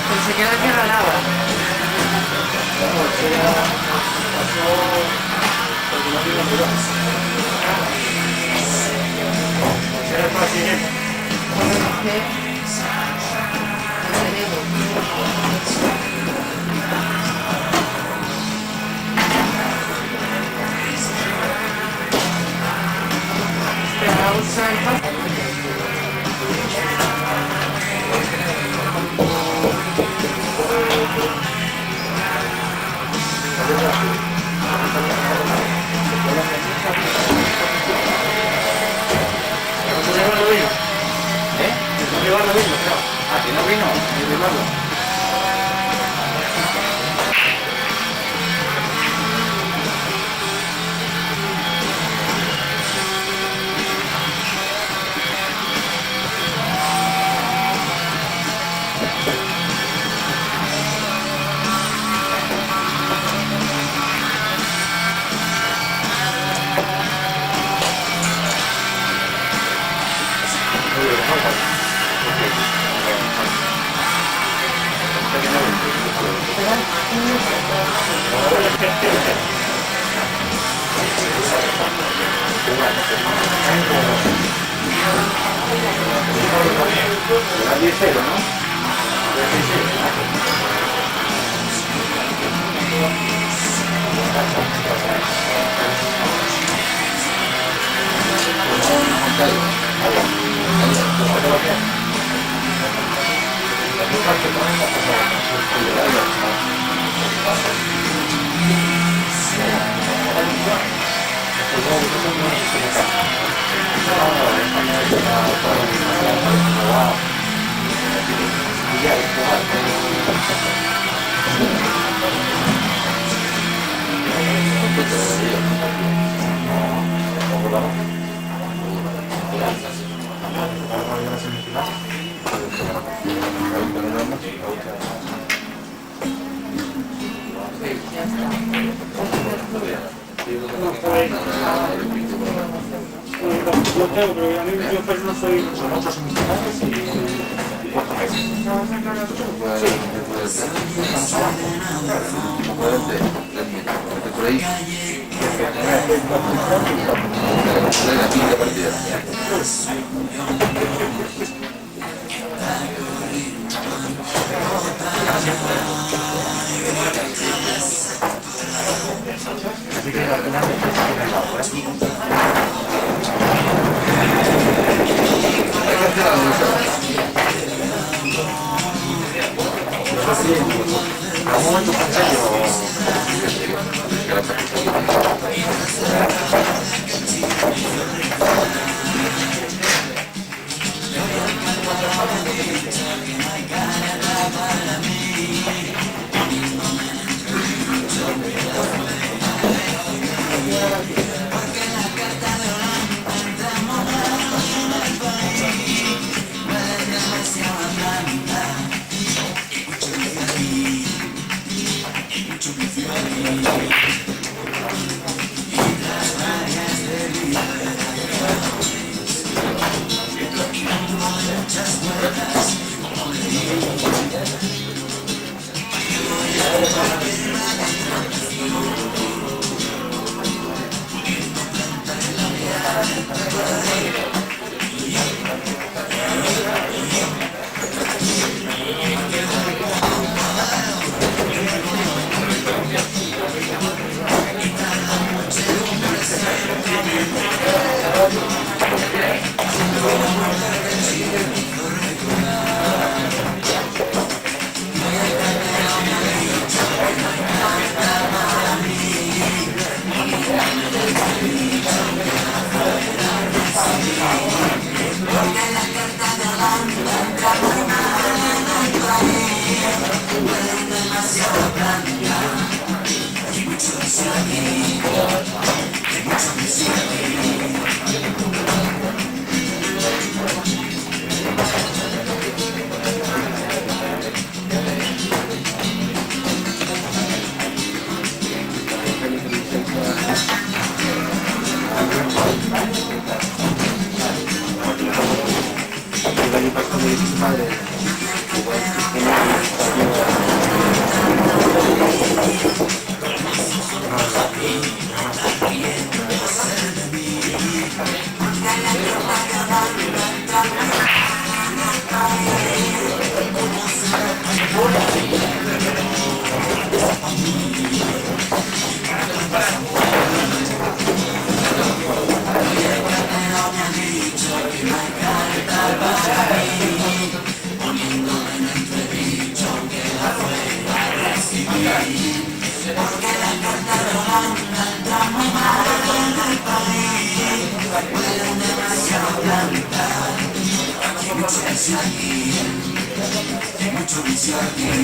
Pensé que era tierra lava. Bueno, eso ya pasó porque no tiene Honduras. Era el brasileño. Bueno, no sé. No tenemos. Pero ahora usa el paso. ¿No te llevan los vinos? ¿Eh? ¿No te llevan los vinos? Claro. Ah, ¿que no vino? Hay que llevarlo. Será 10-0, ¿no? Yo tengo, pero a mí yo pues no soy... Son 8 semifinales y 4 meses. Por ahí. La quinta partida. Así que al final por aquí. Hay que hacer algo. Sí, en algún momento pensé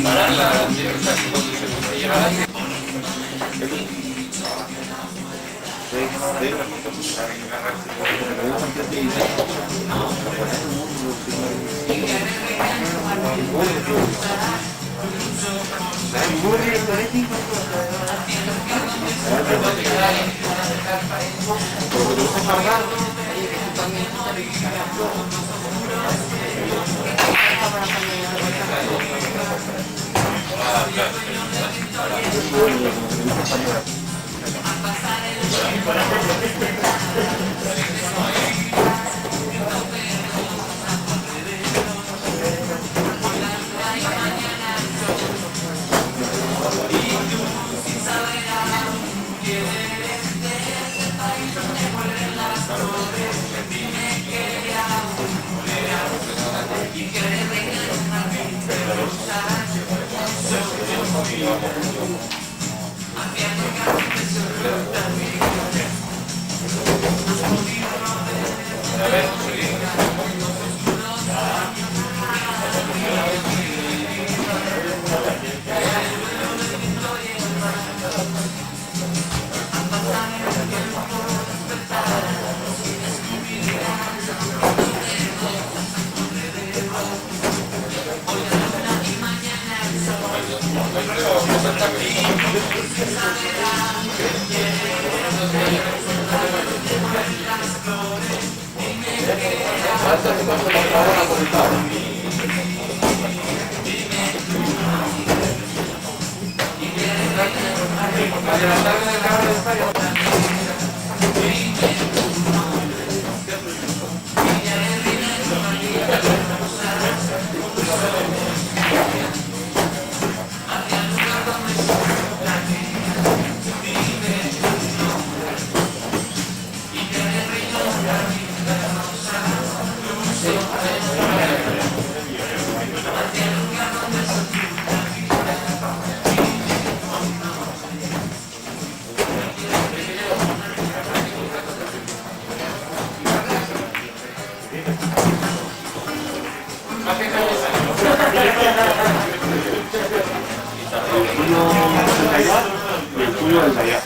Pararla, o sea, cuando se llega a la... El tuyo es allá.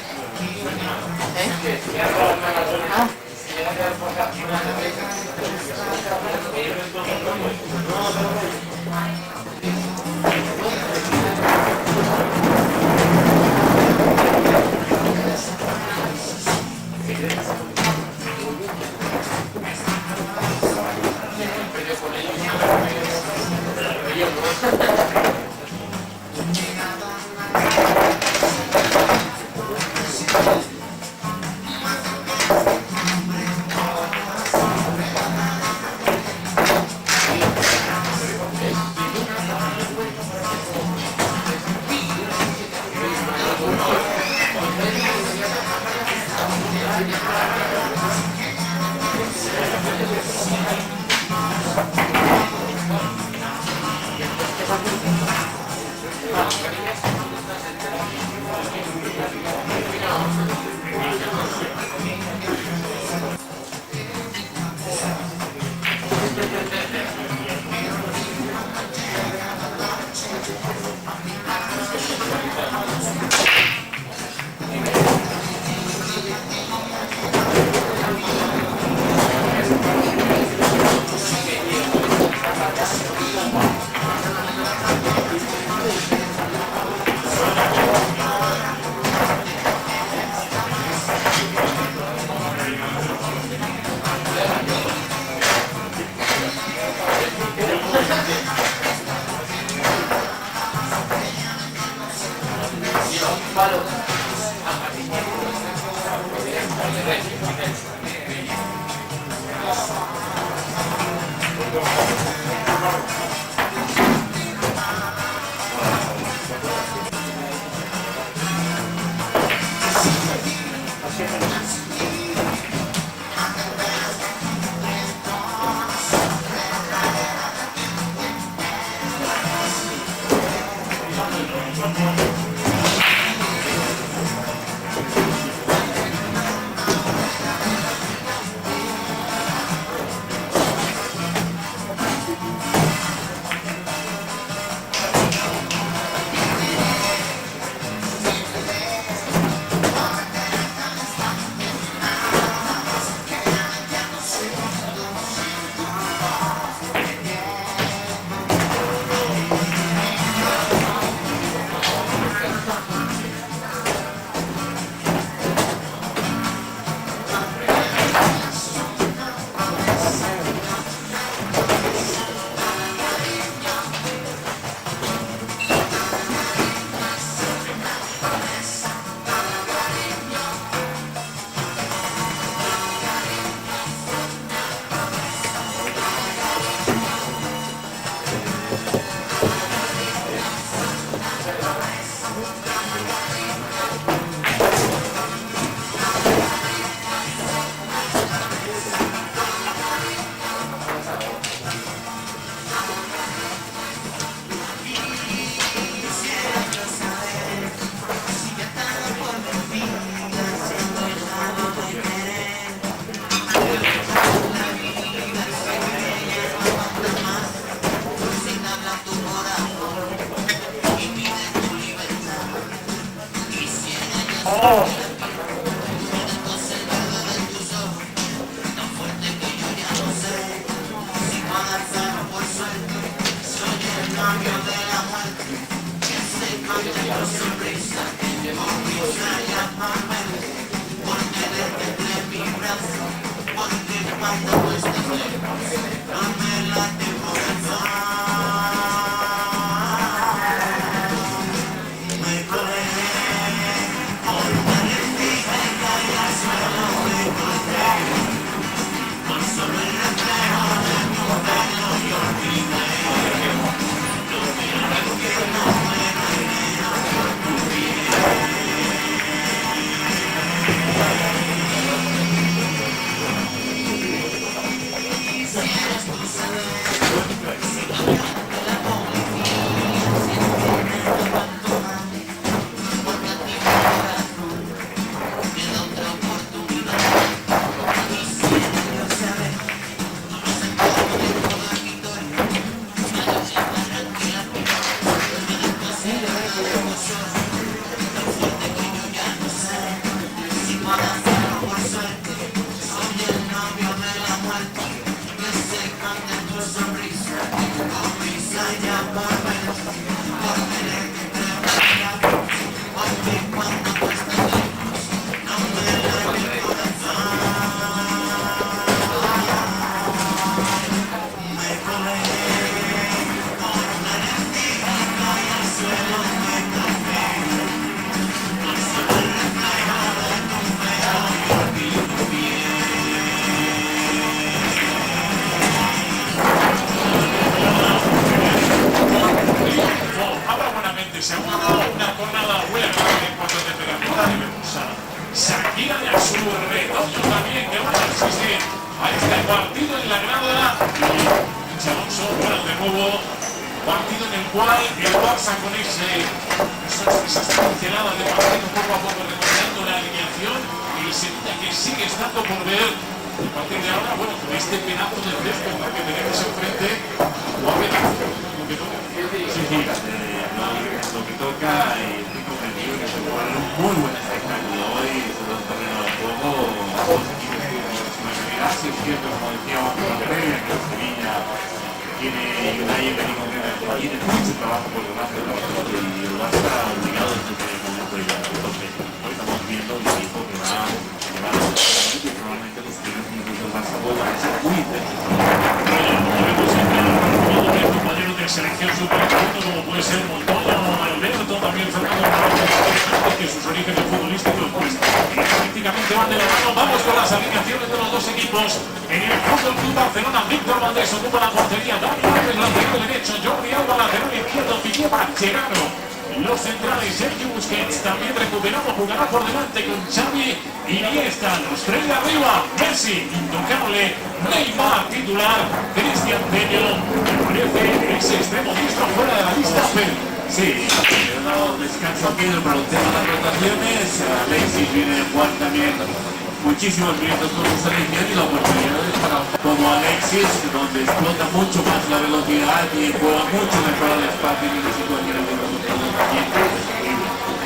Muchísimos minutos con su selección y la oportunidad de para como Alexis, donde explota mucho más la velocidad y juega mucho mejor al espacio y las situaciones de resultados también.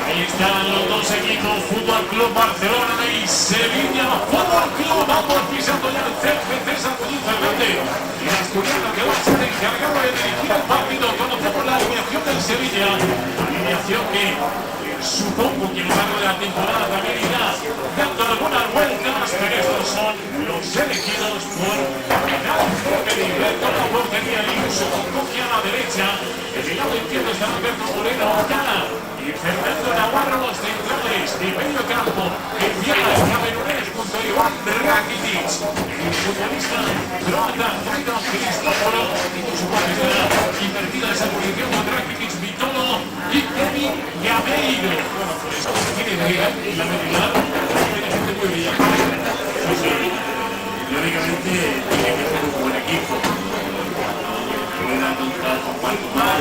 Ahí están los dos equipos, Fútbol Club Barcelona y Sevilla. Fútbol Club, vamos pisando ya el CFC San Fernández. Y el asturiano que va a ser encargado de dirigir el partido. Conocemos la alineación del Sevilla, alineación que supongo que a lo largo de la temporada también irá dando algunas vueltas, pero estos son los elegidos por Alberto la portería y Uso con Coquia a la derecha. En el lado izquierdo está Alberto Moreno Ocana y Fernando Navarro, los centrales de medio campo. En Vianas, camerunés junto a Iván Rakitic, el futbolista croata Fredo Cristóforo, y por su parte será invertida esa posición con Rakitic, Vitolo y Kevin Gameiro. Bueno, pues eso tiene que ir la medilar, tiene gente muy brillante. Sí, sí. Lógicamente tiene que ser un buen equipo. Pueda contar con cuanto más,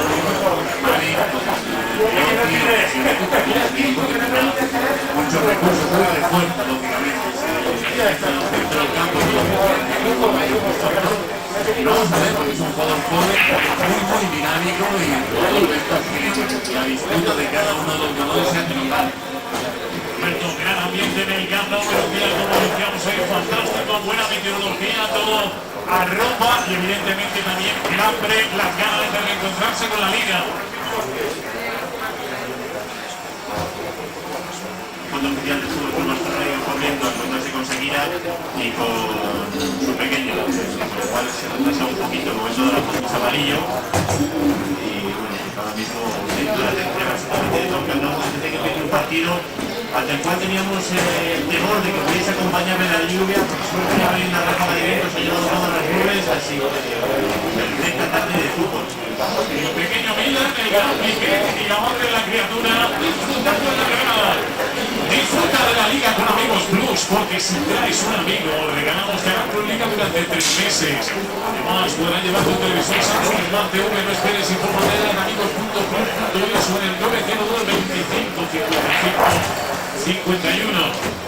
muchos recursos fuera de fuerza, lógicamente. Dentro del campo no sabemos porque es un jugador joven. muy dinámico y todo esto que la disputa de cada uno de los ganadores sea triunfal. Roberto, gran ambiente en el campo, pero mira como decíamos hoy, fantástico, buena meteorología, todo arropa y evidentemente también el hambre, las ganas de reencontrarse con la liga. Fondo Mundial de Fútbol Club Barcelona corriendo a cuando se conseguirá y con su pequeño, con lo cual se retrasa un poquito el momento de la fotos amarillo y bueno, pues ahora mismo dentro de la tercera absolutamente de toque, no desde que viene un partido ante el cual teníamos el temor de que pudiese acompañarme la lluvia, por suerte ya hay una ráfaga de viento, se ha llevado todas las nubes, así perfecta tarde de fútbol. El pequeño Milan, el gran Piqué y la madre de la criatura disfrutando de la Granada. Disfruta de la Liga con Amigos Plus, porque si traes un amigo, regalamos Canal Plus Liga durante 3 meses. Además, podrán llevar tu televisor Samsung Smart TV, no esperes, infórmate en amigos.plus.es o en el 902 25 55 51.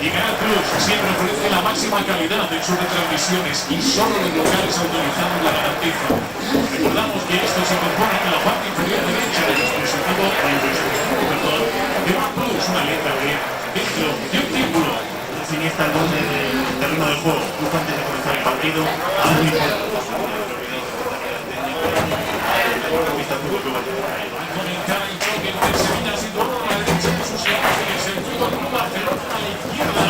Y Canal Plus siempre ofrece la máxima calidad en sus retransmisiones y solo los locales autorizados la garantiza. Recordamos que esto se compone en la parte inferior derecha del dispositivo de OnePlus, una letra B dentro de un título. La siniestra al borde del terreno del juego, justo antes de comenzar el partido, a un Conectar el choque entre Sevilla situado a la derecha de sus imágenes, el Fútbol Club Barcelona a la izquierda,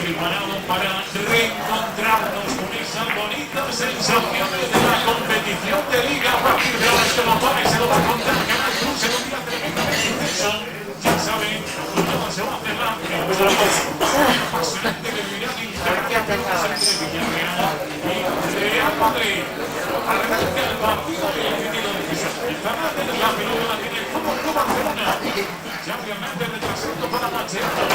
preparado para reencontrarnos con esas bonitas sensaciones de la competición de Liga. A partir de ahora se lo va a contar Canal Plus en un día tremendamente intenso. Ya saben, mañana se va a cerrar el apasionante que vivirán en Villarreal y Real Madrid. Arranca el partido y el sentido de decisión. El Fernández, la pelota la tiene el Fútbol Club Barcelona. Ya Fernández retrasando para Mascherano.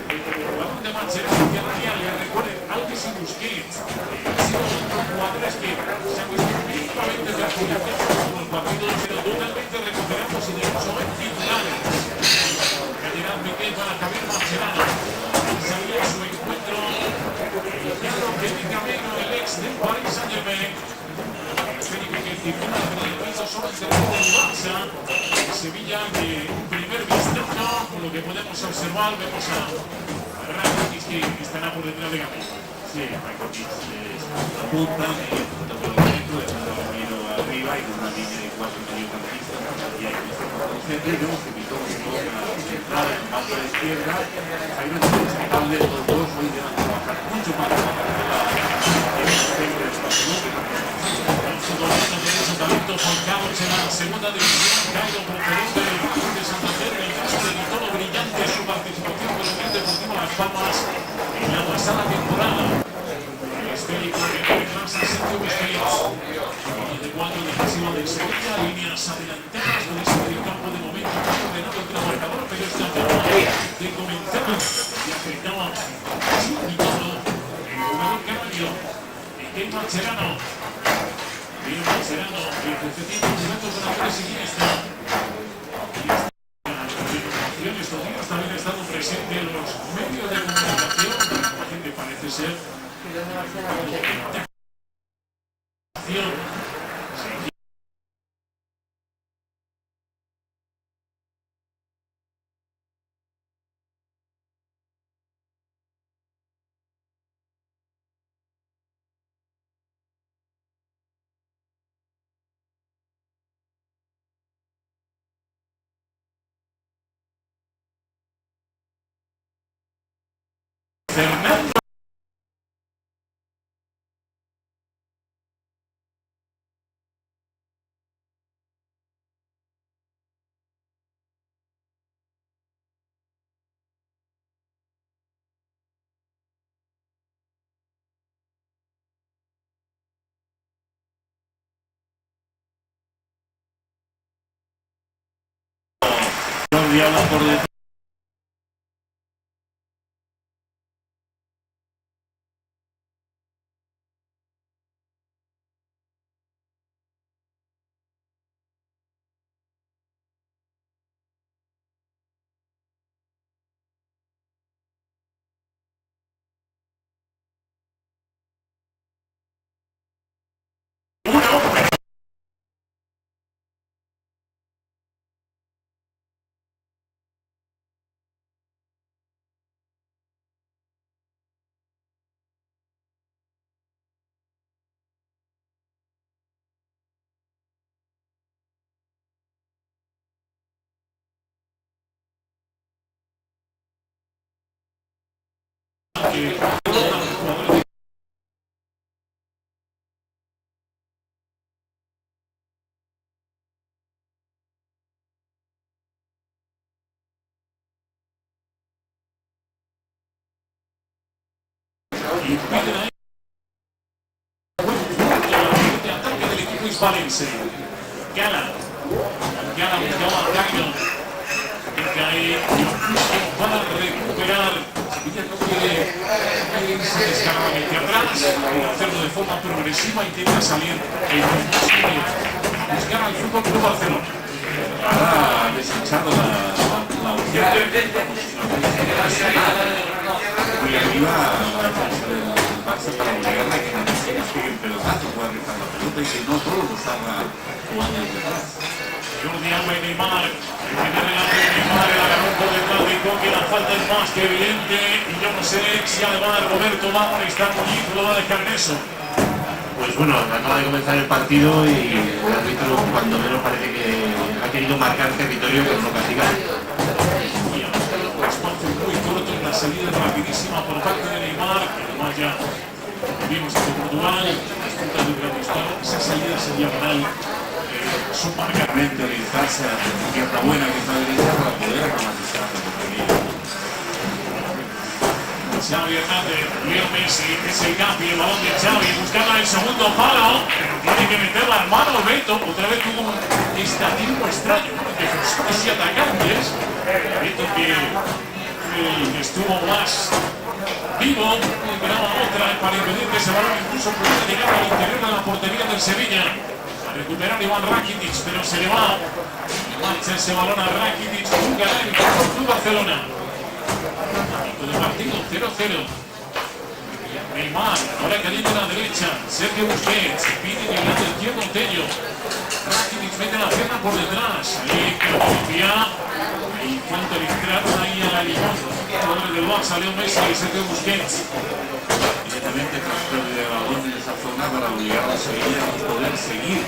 El balón de Mascherano que a le recuerden Alves y Busquets. Ha sido otros jugadores que se han visto mínimamente perjudicados en los partidos, pero totalmente recuperados y de hecho en titulares. Calidad Piqué para Javier Mascherano. Sabía su encuentro. Iniciado Kevin Gamero, el ex del Paris Saint-Germain. Solo el terreno del Barça, Sevilla de un primer vistazo, con lo que podemos observar, vemos a Rakitic que estará por detrás de Gamero. Sí, Rakitic la punta, junto con el centro, dejando a Gamero arriba y con una línea de 4 mediocampistas. Y ahí el centro y vemos que Pitón se toca a centrar en banda de izquierda. Hay una destacable de los dos, hoy deben trabajar mucho más para el centro del Barcelona. Juan Carlos en la segunda división, Cairo procedente del club de Santander, el caso de Vitolo brillante su participación con el Club Deportivo Las Palmas en la pasada temporada. El esférico que retrasa Sergio Busquets, de 4 defensivo de Sevilla, líneas adelantadas con ese del campo de momento ordenado entre el marcador, pero esta de comenzar y afectaba su Vitolo, el jugador canario, Miquel Mascherano. Bien Mascherano, el jefe jugando con Andrés Iniesta. Y estos días también ha estado presente en los medios de comunicación. La gente parece ser Fernando. Jordi habla por detrás. que y piden ahí de ataque del equipo hispalense. Gala buscaba a Caino. Van a recuperar. Sevilla no quiere irse descaradamente atrás, quiere hacerlo de forma progresiva, intenta salir a buscar al Fútbol Club Barcelona. Ha desechado la opción muy arriba la defensa del Barça para obligarle a que no siga el pelotazo, pueda rizar la pelota y que no todos salga jugando desde atrás. Jordi Alba y Neymar, Neymar el agarrón por detrás de Coque, la falta es más que evidente y yo no sé si además Roberto va a molestar mucho, lo va a dejar en eso. Pues bueno, acaba de comenzar el partido y el árbitro cuando menos parece que ha querido marcar territorio pero no castigar. Espacio muy corto en la salida rapidísima por parte de Neymar, que además ya vimos en Portugal, disfruta de un gran disparo, esa salida es diagonal. Su marcamente orientarse a la tierra buena que está derecha para poder automatizar la portería. Xavi Hernández, Leo Messi, es el cambio, el balón de Xavi, buscando el segundo palo, pero tiene que meter las manos Beto, otra vez tuvo un estatismo extraño, defensores y atacantes, Beto que estuvo más vivo, esperaba otra para impedir que ese balón incluso pudiera llegar al interior de la portería del Sevilla. A recuperar Iván Rakitic, pero se le va. Marcha ese balón a Rakitic, jugará el Club Barcelona. Amigo de partido, 0-0. Neymar, ahora caliente a la derecha. Sergio Busquets, pide en el lado izquierdo Tello. Rakitic mete la pierna por detrás. Ahí Colombia. Ahí cuenta el ingrato ahí a la Limón. Jugadores del Barça, Leo Messi y Sergio Busquets. Inmediatamente tras pérdida de balón en esa zona para obligar a Sevilla a poder seguir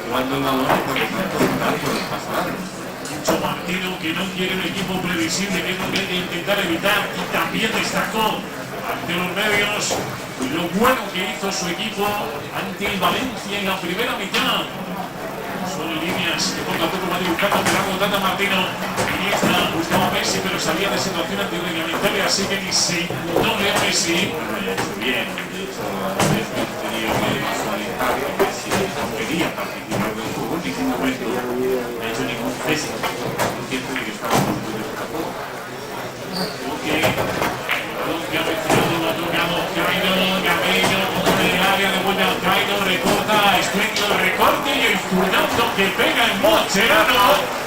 jugando el balón y por lo tanto optar por el paso largo. Mucho partido que no quiere un equipo previsible, que es lo que hay que intentar evitar, y también destacó ante los medios lo bueno que hizo su equipo ante el Valencia en la primera mitad. Son líneas que poco a poco va dibujando Gerardo Tata Martino. Iniesta buscaba a Messi, pero salía de situación antirreglamentaria, así que ni se no Leo Messi. Bien, de hecho, es que tenía que visualizar que Messi no quería participar del fútbol, en ningún momento no ha hecho ningún gesto consciente de que estaba en un de juego. Porque ha mencionado, lo ha tocado Gameño, contra el área, devuelve al Caino, recorta, espléndido el recorte y el zurdazo que pega en Mascherano.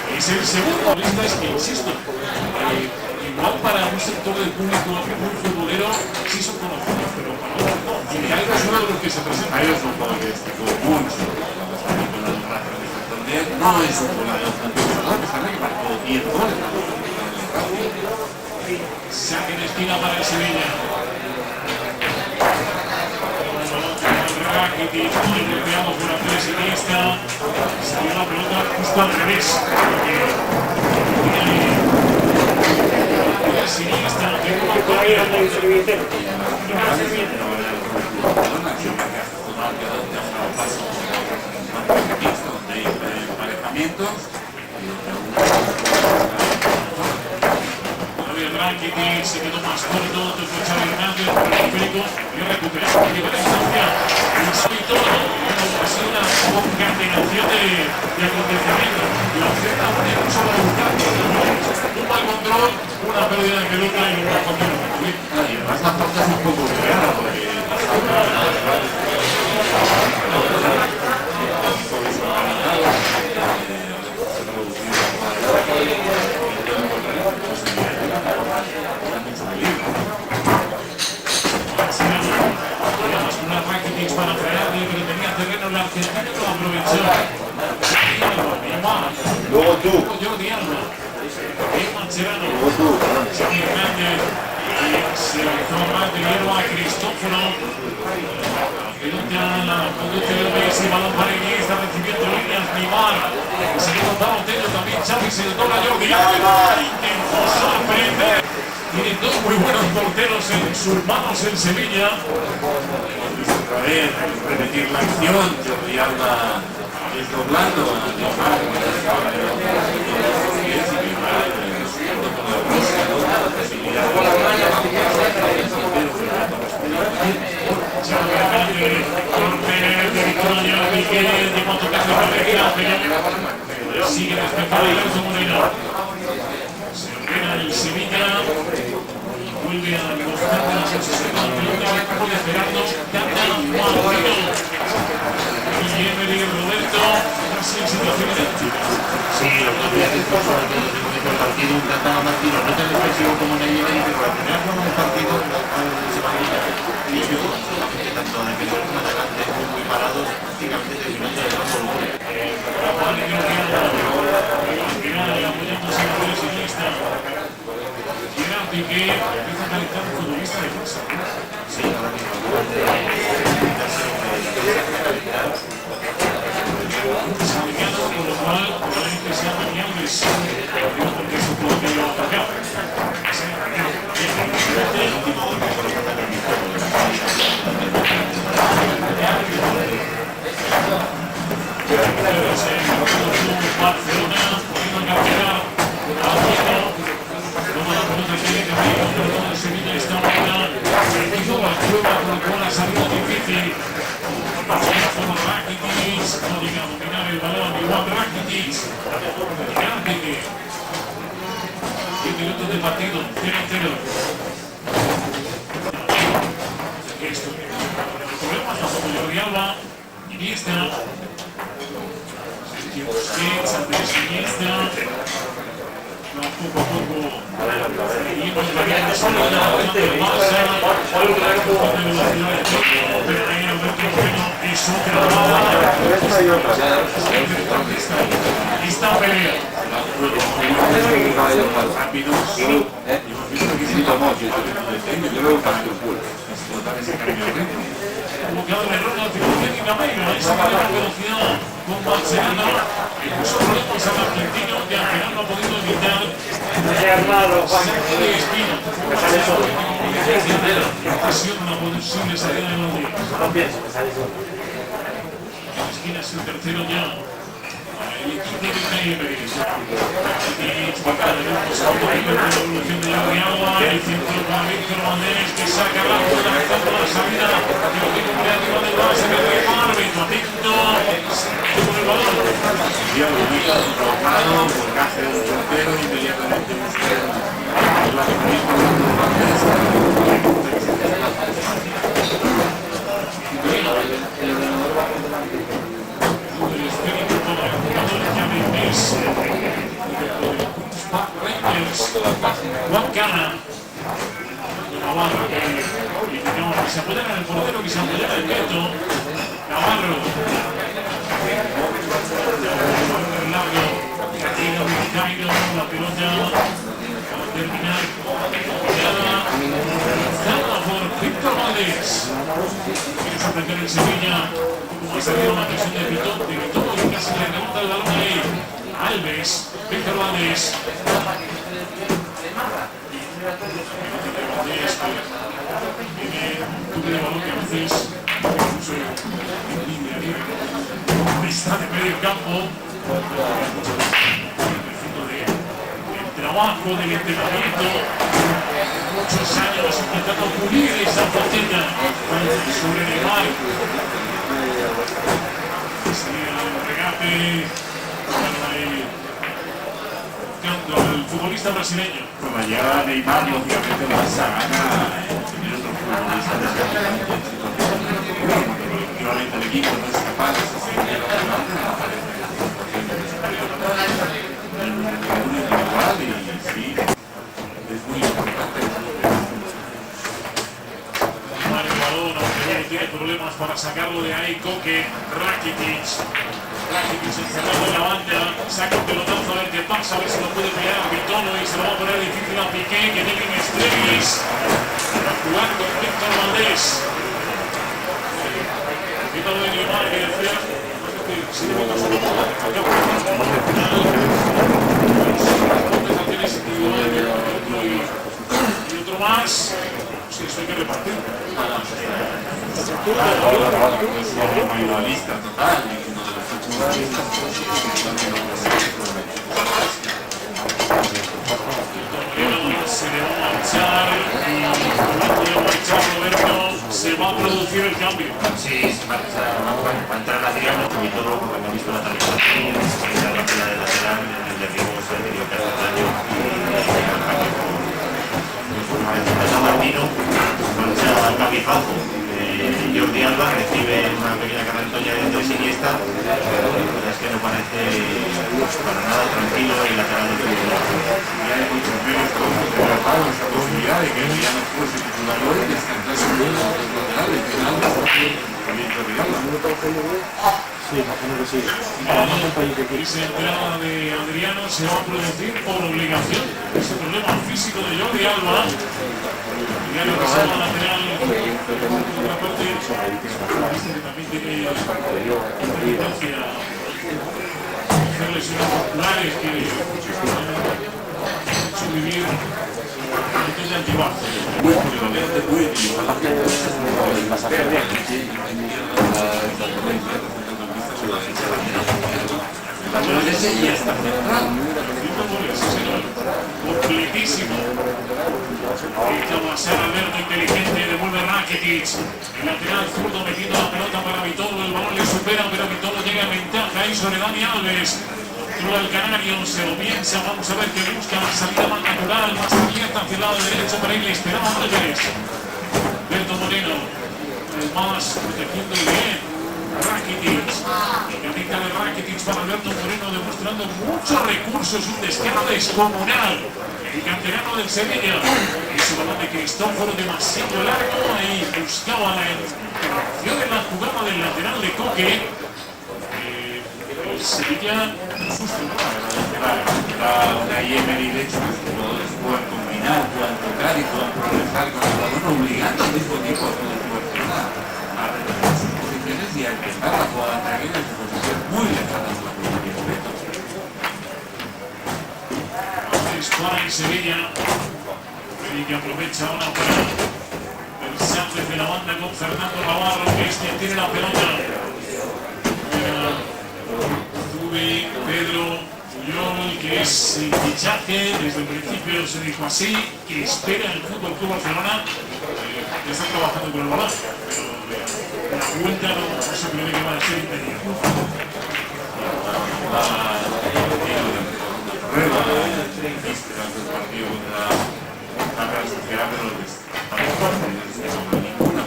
Es el segundo. Esta es que, insisto, igual para un sector del público muy futbolero sí son conocidos, pero para otros no. Y Alba es uno de los que se presenta. Ahí es un juego que destacó mucho la película del Rafa de Santander. No es un jugador a pesar de que marcó 10 goles en la película del Rafa. Saque de esquina para el Sevilla. Rakitic, muy golpeado por Andrés Iniesta. Salió la pelota justo al revés. Iniesta, que no va a correr. Donde hay emparejamientos. Rakitic se quedó más corto, tocó Xavi Hernández, pero el Federico y recuperó, lleva la distancia, y todo, ha sido una concatenación de acontecimientos. La oferta buena incluso para buscar un mal control, una pérdida de pelota y un gran control. Y además la falta es un poco rara porque Una Rakitic para frenarle, pero tenía terreno en la Argentina y lo aprovechó. Luego tú. Jordi Alba. Mascherano. Xavi Hernández. Se lanzó más de hierro a Cristóforo. La pelota la conduce de Messi, balón para Iniesta, recibiendo líneas Neymar. Se le contaba Tello también, Xavi se le toca a Jordi Alba. Intentó sorprender. Tiene dos muy buenos porteros en sus manos en Sevilla. Otra vez, repetir la acción, Jordi Alba desdoblando a Neymar, sigue respetando el Alonso Moreno. Se ordena el Sevilla. Vuelve a gozar de la sensación de la pelota. Puede esperarnos. Canta Martino. Guillermo Roberto. Casi en situación idéntica. Sí, lo que había dicho sobre todo desde el comienzo del partido, un tratado Martino, no tan expresivo como Neyeri, pero la primera forma del partido se maquilla limpio, que tanto defensores como atacantes muy parados, prácticamente terminando de todo volumen. Gerard Piqué empieza a calentar un futbolista de fuerza. Sí, ahora mismo, Con lo cual, probablemente sea Mañales, porque es un juego que lo ha atacado. el último golpe por los ataques del juego. Barcelona, poniendo a cargar a Pico. Toma la pelota que viene de Sevilla, está buena. El equipo Barcelona, con lo cual ha salido difícil. Como Rakitic, no llega a dominar el balón, igual Rakitic. Grande que 10 minutos de partido, 0-0. Esto, el problema es bajo Jordi Alba, Iniesta, Busquets, Andrés Iniesta. Poco a poco seguimos variando solo la acción del Barça, de velocidad de choque, pero ahí Alberto Moreno es otra bala. Esta pelea. rápido, Provocado el error de la cirugía de Gameiro, esa mayor velocidad con Barcelona, que puso problemas al argentino, que al final no ha podido evitar saco de esquina. Ocasión una posible salida de Madrid. En la esquina es el tercero ya. El equipo de Neyri. Y para de nuevo segundo nivel de evolución de Jordi Alba. El centro para Víctor Valdés, que saca rápido la salida. Y lo que cumple arriba del base de árbitro. Atento. Con el balón. ya lo ubica provocado, volcaje de un portero, inmediatamente busca el mecanismo El espíritu para el jugador James Rangers. Juan Cana. Navarro que se apodera del portero, que se apodera del Beto. Navarro. Largo. Castigo de Cairo. La pelota. Para terminar. Lanzada por Víctor Valdés. Quiere sorprender el Sevilla. Como ha salido una presión de Vitón, y casi le rebota el balón ahí. Alves. Víctor Valdés. Tiene un toque de balón que a veces incluso en línea está de medio campo. El trabajo del entrenamiento, muchos años intentando pulir esa faceta sobre Neymar. El regate al futbolista brasileño. Con la llegada de Neymar, lógicamente el Barça gana tener otro futbolista efectivamente el equipo no es capaz de sostener la pelota, no aparece el individual y sí, es muy importante. El balón, aunque tiene problemas para sacarlo de ahí, Coque, Rakitic encerrado en la banda, saca un pelotazo a ver qué pasa, a ver si lo puede pillar a Vitolo y se lo va a poner difícil a Piqué, que tiene Estrelis para jugar con Víctor Valdés. Quita de Neymar, que decía, si le metas a la compensaciones individuales, va a producir el cambio. Sí, va a entrar Adriano y todo, porque hemos visto la tarjeta aquí, la rápida de lateral, el derribo se ha tenido que hacer daño y el cambio con Martino, marcha al cabizbajo. Jordi Alba recibe una pequeña carantoña de Siniesta, pero la verdad es que no parece para nada tranquilo el lateral del fútbol. Ya hay muchos medios con esa posibilidad de que ya no fuese titular hoy, descansase uno de los laterales, que nada, también Sí, imagino que sí. Esa entrada de Adriano se va a producir por obligación. Ese problema físico de Jordi Alba. Adriano que se va a lateral. Por otra parte, que también tiene importancia hacer lesiones musculares que vivir antes de antibajo. Completísimo. Pasar Alberto inteligente, devuelve Rakitic. El lateral zurdo metiendo la pelota para Vitolo. El balón le supera, pero Vitolo llega en ventaja ahí sobre Dani Alves. Controla el canario, se lo piensa. Vamos a ver que busca la salida más natural, más abierta hacia el lado derecho. Para ahí le esperaba Álvarez. Alberto Moreno, el más protegiendo el bien. Rakitic, canita de Rakitic para Alberto Moreno, demostrando muchos recursos, un descargo descomunal. El canterano del Sevilla, ese balón de Cristóforo demasiado largo, ahí buscaba la interrupción en la jugada del lateral de Coque. El Sevilla, susto, ¿no? La Yemen y de hecho los jugadores puedan combinar, puedan tocar y puedan progresar con el balón, obligando al mismo tiempo a todos los jugadores a retomar sus posiciones y a empezar la jugada tranquila en su posición muy lejana de la posición completa. Dispara en Sevilla, y que aprovecha ahora para el saque de la banda con Fernando Navarro, que es quien tiene la pelota. Zubi, Pedro, Puyol, que es el fichaje, desde el principio se dijo así, que espera el Fútbol Club Barcelona, que está trabajando con el balón, pero la vuelta no se prevé que va a ser inmediata. Prueba del partido contra la Real Sociedad, pero ninguna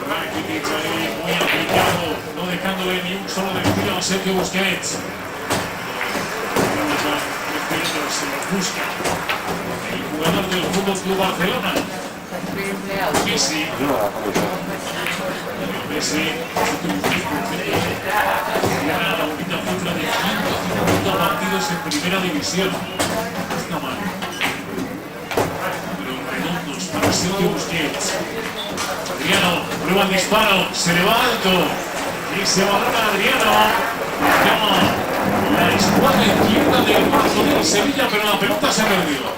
Rakitic ahí muy aplicado, no dejándole ni un solo desvío a Sergio Busquets. Se lo busca el jugador del Fútbol Club Barcelona. Messi. Messi. Gana la última cifra de 150 partidos en primera división. Está mal. Pero redondos para Sergio Busquets. Adriano, prueba el disparo, se le va alto. Y se valora Adriano. Llama la escuadra izquierda del marco del Sevilla, pero la pelota se perdió.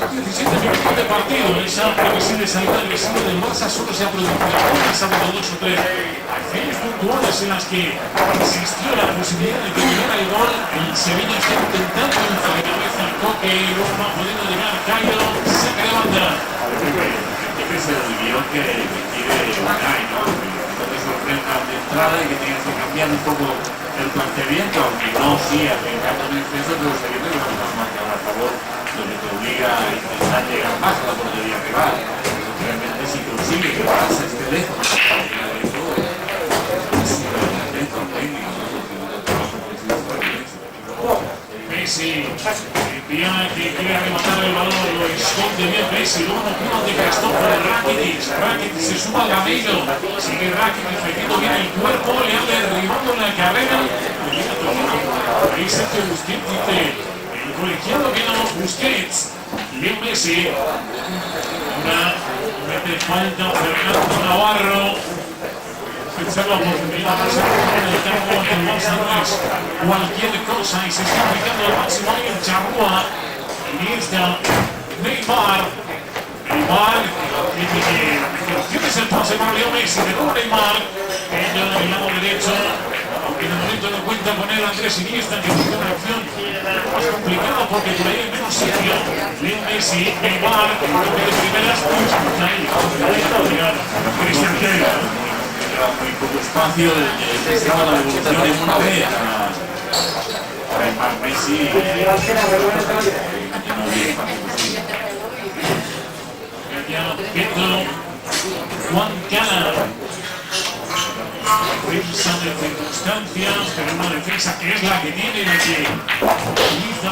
17 minutos de partido, esa previsible salida agresiva del Barça solo se ha producido ha sábado 2 o 3 acciones puntuales en las que existió la posibilidad de que llegara el gol. El Sevilla está intentando inflar la cabeza al Coque y luego va pudiendo llegar Cayo, saca de banda. que se olvidó que quiere Unai, ¿no? Entonces sorprenda de entrada y que tienes que cambiar un poco el planteamiento, aunque no sí arriesgando en exceso, pero sabiendo que vamos a marcar a favor, lo que te obliga a intentar llegar más a la portería rival. Realmente si consigue que Barça esté lejos, Messi, Piana que quiere rematar el balón, lo esconde bien Messi, luego no pudo de Cristóforo, Rakitic se suma al Gameiro, sigue Rakitic metiendo bien el cuerpo, le anda derribando en la carrera, ahí Sergio Busquets dice, el colegiado que no Busquets, bien Messi, una mete falta Fernando Navarro, pensar la oportunidad de ser en el campo ante el Barça no es cualquier cosa y se está aplicando al máximo ahí en Charrúa. Iniesta, Neymar, dice que la intención es el pase para Leo Messi, de nuevo Neymar, en el lado derecho, aunque En el momento no cuenta con él Andrés Iniesta, que busca una acción más complicada porque por ahí hay menos sitio. Leo Messi, Neymar, de primeras, está ahí. Cristian Taylor. Muy poco espacio, estaba la evolución en una vez para el Messi y no había espacio posible. Juan Cana. Defensa de circunstancias, pero una defensa que es la que tiene y la que utiliza la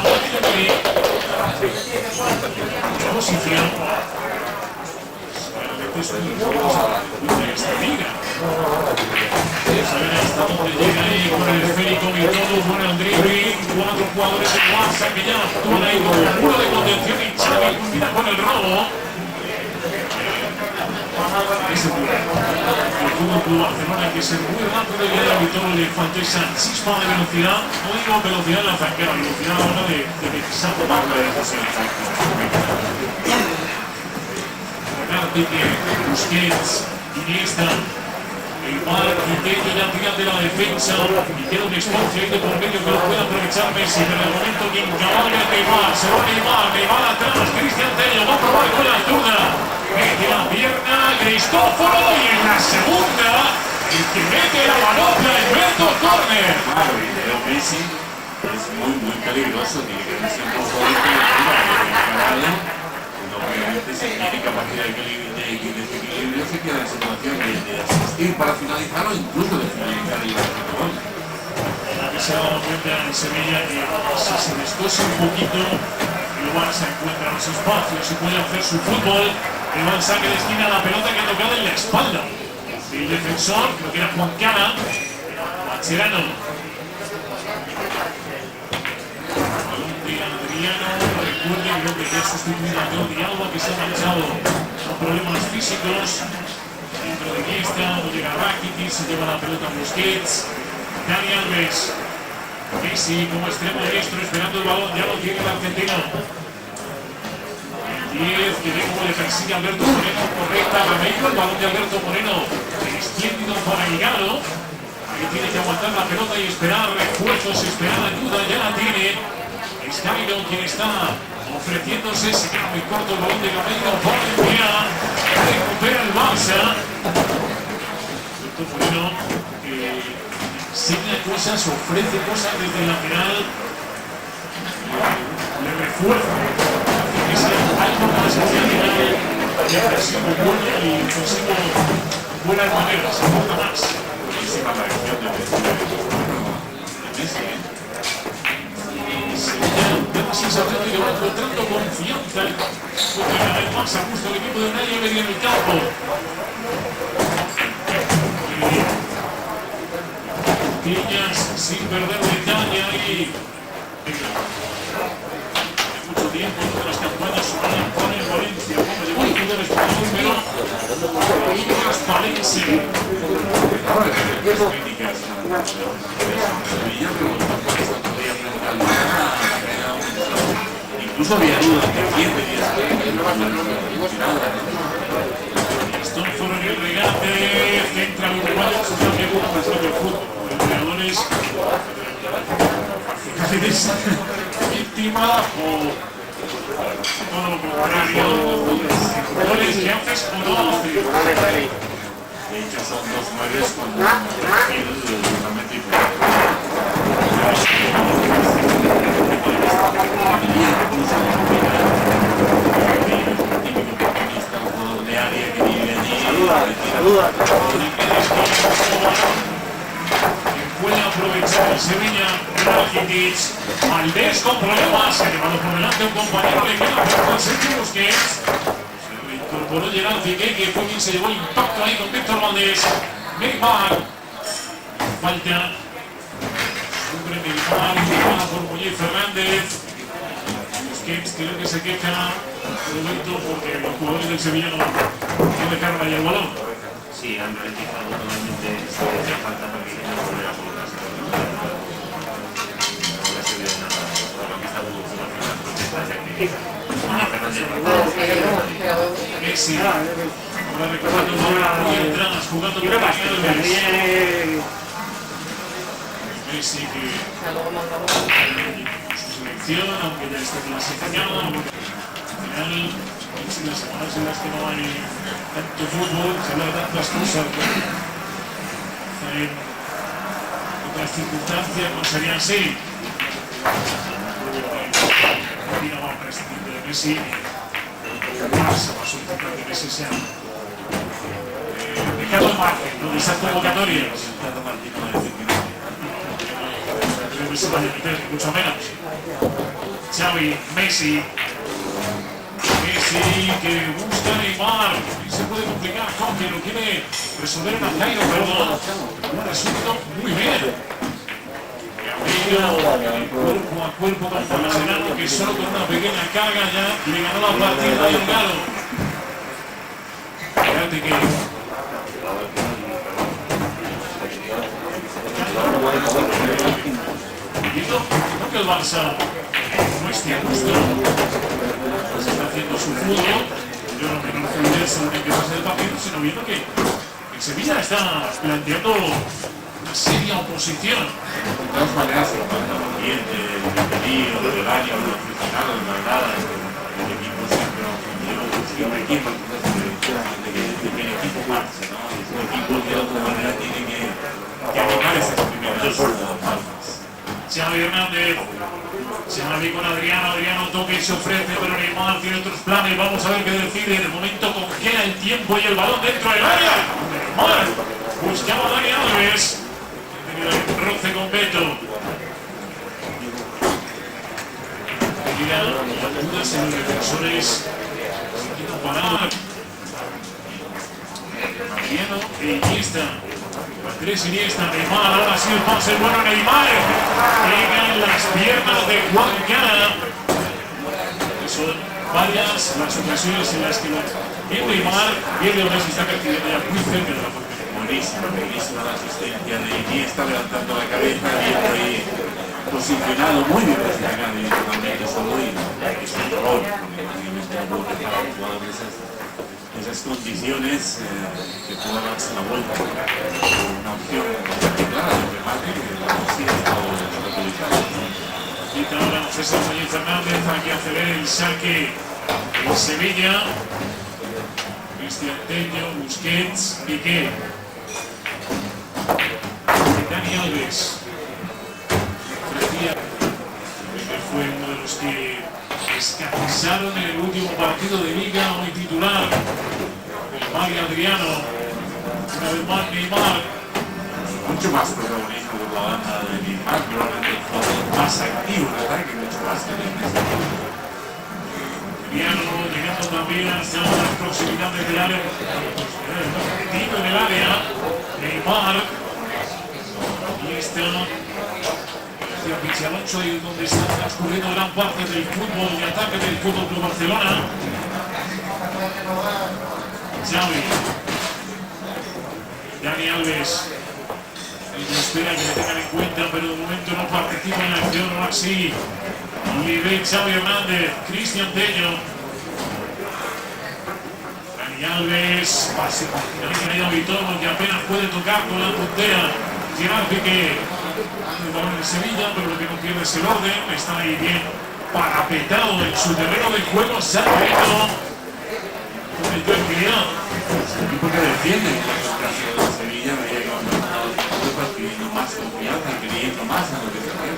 posición. De esta liga. Vamos a ver hasta dónde llega ahí con el esférico y todo. Bueno, el dribbling, 4 jugadores de Barça que ya actúan ahí con el muro de contención y Xavi culmina con el robo. Ese el Fútbol Club Barcelona hay que ser muy rápido y ya evitó le faltó esa chispa de velocidad. No digo velocidad en la zancera, velocidad a la hora de precisar tomar la decisión. Pique, Busquets, Iniesta, Neymar, Quiqueño ya tira de la defensa y queda un espacio ahí de por medio que lo puede aprovechar Messi, pero de momento quien cabalga es Neymar, se va Neymar atrás, Cristian Taylor va a probar con la altura, mete la pierna, Cristóforo y en la segunda el que mete la manopla Alberto Corner. Leo Messi es muy peligroso, tiene que ser un jugador que obviamente si tiene capacidad de desequilibrio se queda en situación de asistir para finalizar o incluso de finalizar el gol. Que se ha dado cuenta en Sevilla que si se descosa un poquito el Barça encuentra los espacios y puede hacer su fútbol. El va al saque de esquina, la pelota que ha tocado en la espalda el defensor, creo que era Juan Cana, Mascherano. Recuerden, creo que ya sustituido a Jordi Alba, que se ha marchado con problemas físicos. Dentro de Iniesta, no llega Rakitic, se lleva la pelota a Busquets. Dani Alves, Messi como extremo diestro, esperando el balón, ya lo tiene el argentino. El 10, que ve cómo le persigue a Alberto Moreno, correcta, Rameiro, el balón de Alberto Moreno, extiendido para Higuero, que tiene que aguantar la pelota y esperar refuerzos, esperar ayuda, ya la tiene. Gairo quien está ofreciéndose, se queda muy corto el balón de Gameiro, Valencia, recupera el Barça. Alberto Moreno enseña cosas, ofrece cosas desde el lateral, le refuerza, que sea algo más hacia el final, y agresivo, bueno y consigo buenas maneras, aporta más. Buenísima la acción de Messi, la sensación de que va encontrando confianza cada vez más a gusto el equipo de Unai Emery en el campo. Piñas sin perder detalle ahí. Mucho tiempo de las campañas sonaban con el Valencia, como llegó el fútbol español, pero transparencia. Incluso había dudas de quién tenía Gastón fuera en el regate, centra el uruguayo, se sabe que es más del fútbol. Los jugadores víctima o todo lo contrario, jugadores que haces o no haces. De hecho son 2 9 con realmente Puede aprovechar el Sevilla, Rakitic, Valdés con problemas, se ha llevado por delante un compañero, le queda por Sergio Busquets. Se reincorporó Gerard Piqué, que fue quien se llevó el impacto ahí con Víctor Valdés. Neymar, falta sobre Neymar, jugada por Muñiz Fernández. Busquets creo que se queja Roberto porque los jugadores del Sevilla no dejaron ahí el balón. Sí, han ralentizado totalmente esta falta para que no volviera a colocarse. No le ha servido de nada por lo que está produciendo las protestas de actividad. Messi, ahora recuperando el balón muy atrás, jugando por las Alves. Messi que O sea, luego mandamos. su selección, aunque ya está clasificado, al final, en las semanas en las que no hay tanto fútbol, se habla de tantas cosas, en otras circunstancias no serían así. Argentina va a prescindir de Messi, Barça va a solicitar que Messi sea dejado al margen, ¿no?, de esas convocatorias. Creo que se va a meter, mucho menos. Xavi, Messi que busca a Neymar, y se puede complicar, aunque lo quiere resolver en Alcairo, pero ha resuelto muy bien. Cuerpo a cuerpo con Palacerano, que solo con una pequeña carga ya le ganó la partida a Delgado. Fíjate que no que el Barça no esté a gusto, se está haciendo su fútbol, yo no me fluidez en el que pase el partido, sino viendo que el Sevilla está planteando una seria oposición. De todas maneras, el ambiente, el peligro, el daño, los aficionados, la verdad, el equipo siempre busca un equipo, de que el equipo marche, ¿no? Es un equipo que de alguna manera tiene que animar esas primeras palmas. Xavi Hernández, Xavi con Adriano toque y se ofrece, pero Neymar tiene otros planes, vamos a ver qué decide. De momento congela el tiempo y el balón dentro del área. Neymar buscaba a Dani Alves, ha tenido el roce con Beto. Las dudas en los defensores se quitan paradas. Mariano e Iniesta. Andrés Iniesta, Neymar, ahora sí el pase bueno, Neymar. Pega en las piernas de Juan Cana. Son varias las ocasiones en las que bien Neymar, bien Leonés está cayendo ya muy cerca de la portería. Buenísima la asistencia de Iniesta, levantando la cabeza, viendo ahí posicionado muy bien posicionado y totalmente solo, y es un gol, porque prácticamente no puedo dejar a un jugador de esas condiciones que pueda darse la vuelta. Una opción clara de remate que la consigue todo utilizado. Quita ahora César Sánchez Fernández, aquí hace ver el saque en Sevilla. Cristian Tello, Busquets, Piqué. Dani Alves. Que fue uno de los que escapizaron en el último partido de Liga, hoy titular. El Mario Adriano. Una vez más Neymar. Mucho más protagonismo por la banda de Neymar, probablemente el jugador más activo en ataque, mucho más que Neymar. Adriano llegando también hasta las proximidades del área. Metido en el área. Neymar. Y está hacia Pichaloncho, ahí donde está transcurriendo gran parte del fútbol de ataque del Fútbol Club Barcelona. Xavi. Dani Alves. Él espera que le tengan en cuenta, pero de momento no participa en la acción. Ahora sí. Libre Xavi Hernández. Cristian Tello. Dani Alves. Pase por el Vitono, que apenas puede tocar con la puntera. Gerard Piqué. El balón en Sevilla, pero lo que no pierde es el orden. Está ahí bien parapetado en su terreno de juego. Salvador con el tranquilidad. Es el equipo que defiende en el caso de Sevilla, veía que va adquiriendo más confianza, creyendo más en lo que se hace.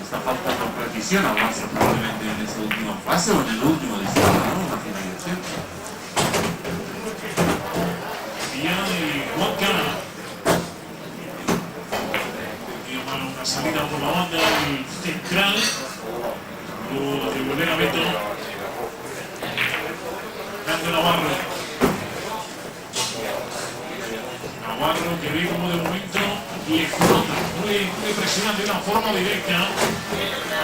Está faltando precisión al Barça probablemente en esa última fase o en el último disparo, ¿no? La finalización. Y Juan Cana. Una salida por la banda del central. Luego de volver a Beto. Grande Navarro. Navarro que ve como de momento y explota. Muy presionante de una forma directa.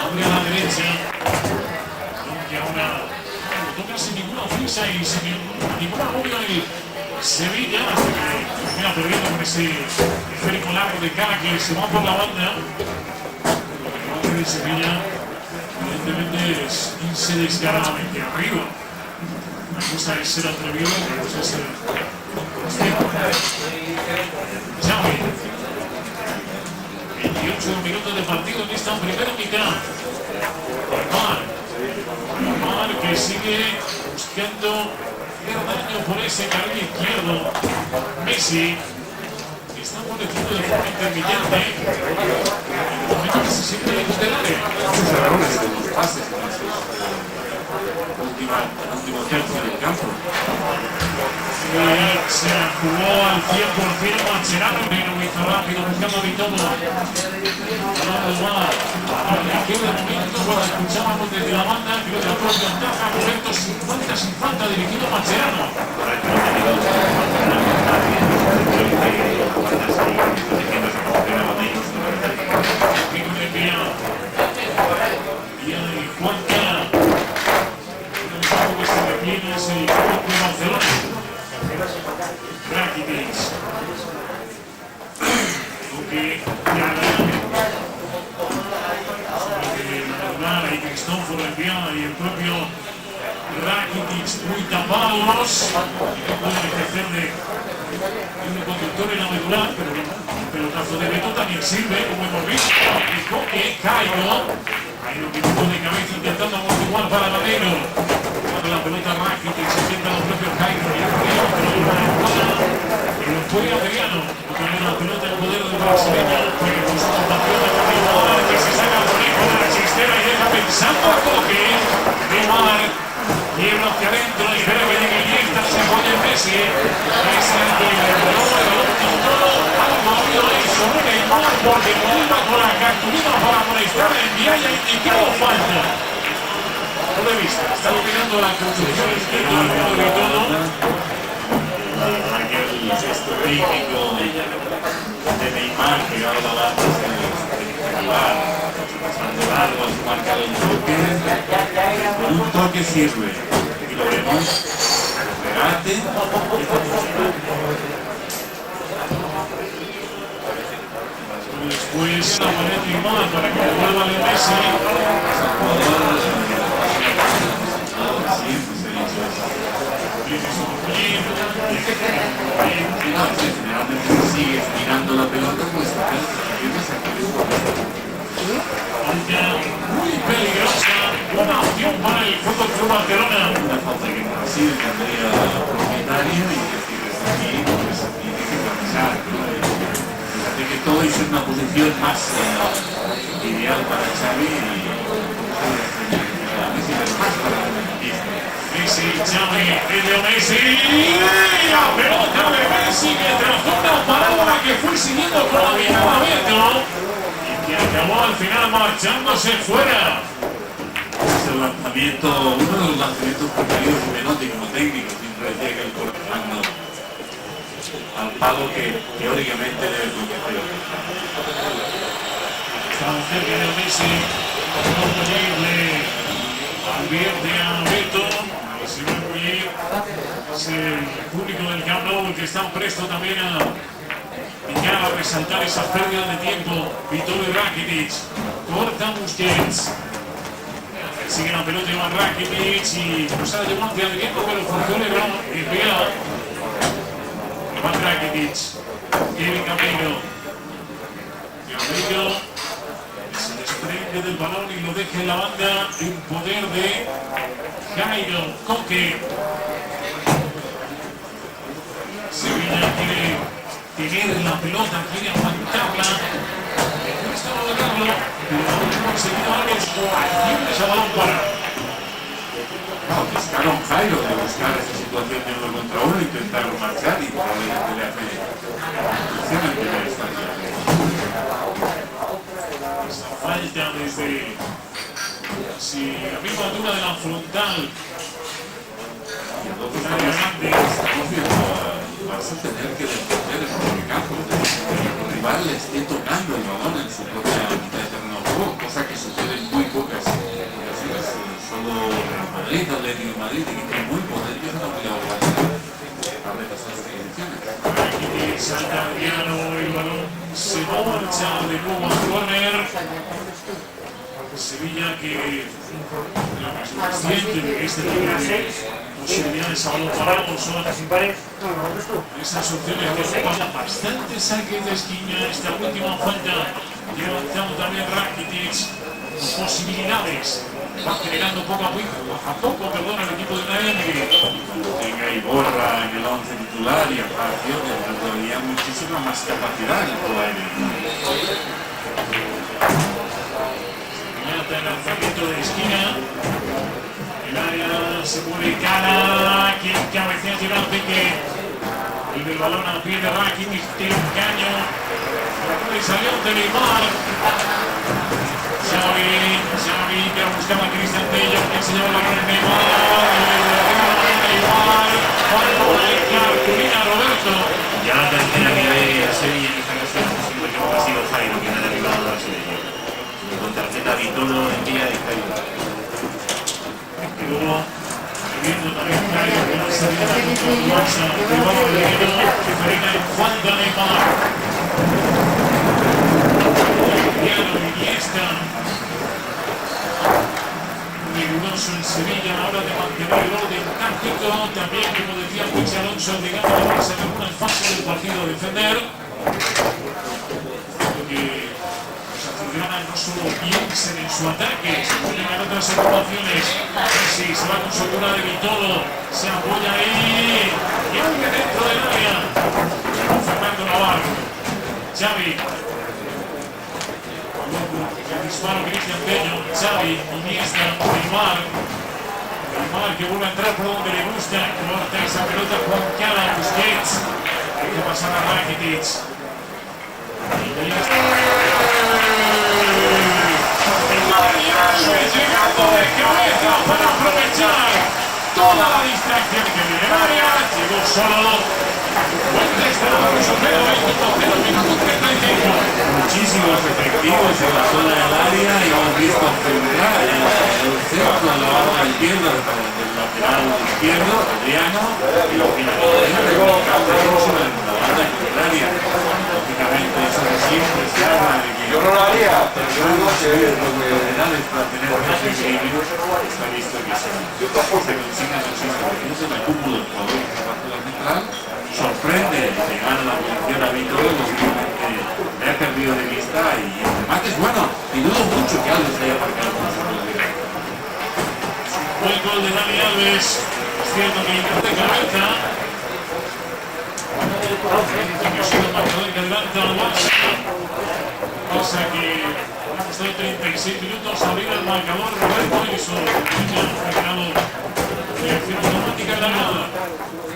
Abre a la derecha. Aunque ahora lo toca sin ninguna ofensa y sin ninguna agobio el Sevilla, hasta que termina perdiendo con ese esférico largo de cara que se va por la banda. El que de Sevilla evidentemente es irse descaradamente arriba. Una cosa es ser atrevido, otra cosa es ser consciente. Xavi. 18 minutos de partido en esta primera mitad. Neymar que sigue buscando el daño por ese carril izquierdo. Messi está conectando de forma intermitente. En el momento que se siente lejos del área. Esos errores de los pases en esos último tercio del campo. Se la jugó al 100% Mascherano, pero lo hizo rápido buscando a Vitomo. Aquí de momento, cuando escuchábamos desde la banda, creo que la propia ventaja, momento 50 sin falta dirigido a Mascherano. Y Juanca, que se reclina es el equipo de Barcelona. Rakitic. Y Cristóforo enviada y el propio Rakitic muy tapados. No pueden ejercer de un conductor en la medular, pero el pelotazo de Beto también sirve, como hemos visto. Y Coque, Cairo que tuvo de cabeza intentando amortiguar para Valero. Cuando la pelota Rakitic se sienta los propios Cairo y el río, pero hay una jugada que lo fue Adriano. Tiene la pelota en poder del brasileño, pero con su compatriota Neymar que se saca el conejo de la chistera y deja pensando a Coque. Neymar quiebra hacia adentro y espera que llegue Iniesta, se pone Messi. Es el que le robó el balón todo. Algo había ahí sobre Neymar porque no iba con la cartulina para molestar en día y ha indicado falta. No lo he visto, está dominando la construcción de todo. Aquel gesto típico de Neymar pegado a la banda espectacular, pasando largo a su marca del toque. Con un toque sirve. Y lo vemos. Regate. Después la pared Neymar para que devuelva a Messi. Generalmente sigues mirando la pelota, pues Muy peligrosa, una opción para el Fútbol Club Barcelona. una falta que en Brasil tendría propietario y que desde aquí pues tiene que revisar. Fíjate que todo es una posición más ideal para Xavi y Messi, Xavi, Leo Messi, la pelota de Messi que trazó una parábola que fue siguiendo con la mirada abierta y que acabó al final marchándose fuera. es el lanzamiento, uno de los lanzamientos preferidos de Menotti como técnico, siempre decía que el cortando al palo que teóricamente debe proteger. Estaba cerca de Messi, le advierte a Beto. Si va a ir, es el público del Camp Nou el que está presto también a picar, a resaltar esa pérdida de tiempo. Vittorio Rakitic, corta Busquets. Sigue la pelota Iván Rakitic y cruza de guante al viento, pero forzó Lebron y pega. Iván Rakitic, Kevin Camilo. Camilo se desprende del balón y lo deja en la banda en poder de Cairo, Coque. Sevilla quiere tener la pelota, quiere aguantarla. Cuesta no lograrlo, pero ha conseguido Alex haciendo ese balón para. Buscaron Jairo de buscar esa situación de uno contra uno, intentar marchar y probablemente le hace función en primera instancia. Esa falta desde la misma altura de la frontal. Vas a tener que defender el propio campo, que el rival le esté tocando el balón en su propia mitad de terreno de juego, cosa que sucede en muy pocas ocasiones. Solo Real Madrid, Atlético de Madrid, equipos muy potentes han obligado a repasar estas condiciones. Aquí salta Adriano, el balón se marcha de nuevo al córner. Sevilla que es consciente de que este tipo de posibilidades a balón parado son esas opciones que ocupan bastante saque de esquina. Esta última falta Y avanzando también Rakitic. Posibilidades. Va generando poco a poco, perdón, el equipo de Naim que Tenga Iborra en el 11 titular y apareció que todavía muchísima más capacidad en el juego aéreo. Mata el lanzamiento de esquina. El área se mueve cara. Quien cabecea Gerard Piqué. El balón al pie de Rakitic. Tira un caño. Y salió de Neymar. Xavi que buscaba a Cristian Tello, que se lleva la mano en Neymar, cuando hay cartulina Roberto. Ya la tercera que ve a Sevilla en esta ocasión, siempre creo que ha sido Jairo quien ha derribado a Sevilla. Con tarjeta Vitolo en día de Jairo. Y luego, viendo también Jairo que no se había dado con el Barça, que va a venir, que frena en falta Neymar. Cristiano Iniesta. Riguroso en Sevilla a la hora de mantener el orden táctico. También, como decía Luis Alonso, llegando a la segunda fase del partido a defender. Porque los azulgranas no solo piensen en su ataque, se ponen en otras ocupaciones. Messi se va con su altura de Vitolo, se apoya ahí y aunque dentro del área. Con Fernando Navarro. Xavi. El disparo Cristian Tello, Xavi, Iniesta, Neymar que vuelve a entrar por donde le gusta, corta esa pelota Juan Cala, Busquets, hay que pasar a Rakitic. Llegando de cabeza para aprovechar toda la distracción que viene en área, llegó solo. Muchísimos efectivos en la zona del área y hemos visto centrar el centro a la banda izquierda del lateral izquierdo, Adriano, y los finalistas de la banda contraria. Lógicamente eso de siempre se habla de que yo no lo haría, pero yo digo que novedades para tener más equilibrio. Está visto que se consiga muchísimo, porque no es el cúmulo del jugador que se va a la central. Sorprende llegar a la posición a Vitolo, lógicamente le ha perdido de vista y el remate es bueno. Y dudo mucho que Alves haya marcado con su velocidad. Buen gol de Dani Alves, es cierto que intenta de cabeza. Que ha sido el marcador que adelanta al Barça. Pasa que ha costado 36 minutos abrir el marcador Roberto y su ha quedado reacción automática en la nada.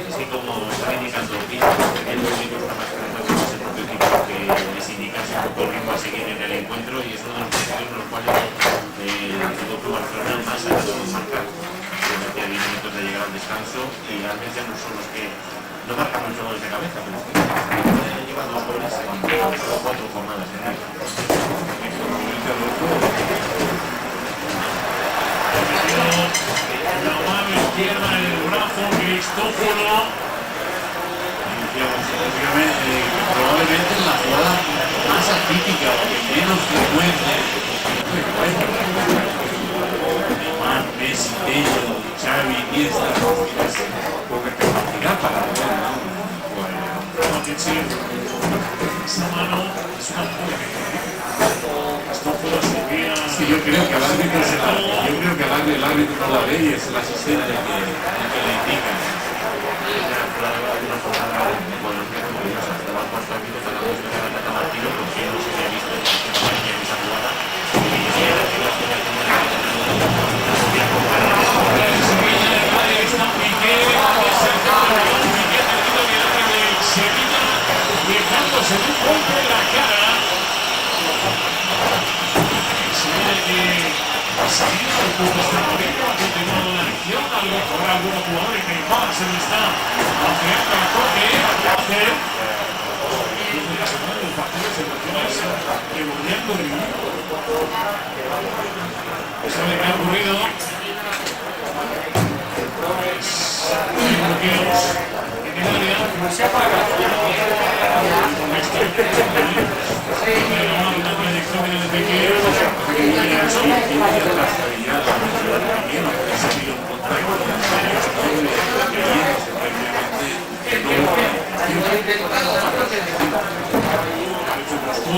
Así como está indicando Pito, el único que está más claro es el propio equipo que les indica un poco el ritmo a seguir en el encuentro y es uno de los partidos en los cuales el Fútbol Club Barcelona más ha dado marcar. Durante 10 minutos de llegar al descanso y realmente ya no son los que no marcan mucho goles de cabeza, pero lleva 2 goles en 4 jornadas en él. La mano izquierda en el brazo, Cristóforo. Probablemente en la jugada más atípica o que menos frecuente. Neymar, Messi, Tello, Xavi, Iniesta, poca capacidad para poder, Esa mano es una Cristóforo se vea. Sí, yo creo que el árbitro no la ve y es el asistente que le indica. Se dio un golpe en la cara. Se ve que ha salido el punto hasta el momento, ha continuado la acción, habrá algunos jugadores que Neymar se lo está afeando a toque, hacer. Desde la semana del partido se menciona revolviendo el minuto. ¿Sabe qué ha ocurrido? Hay bloqueos en el área.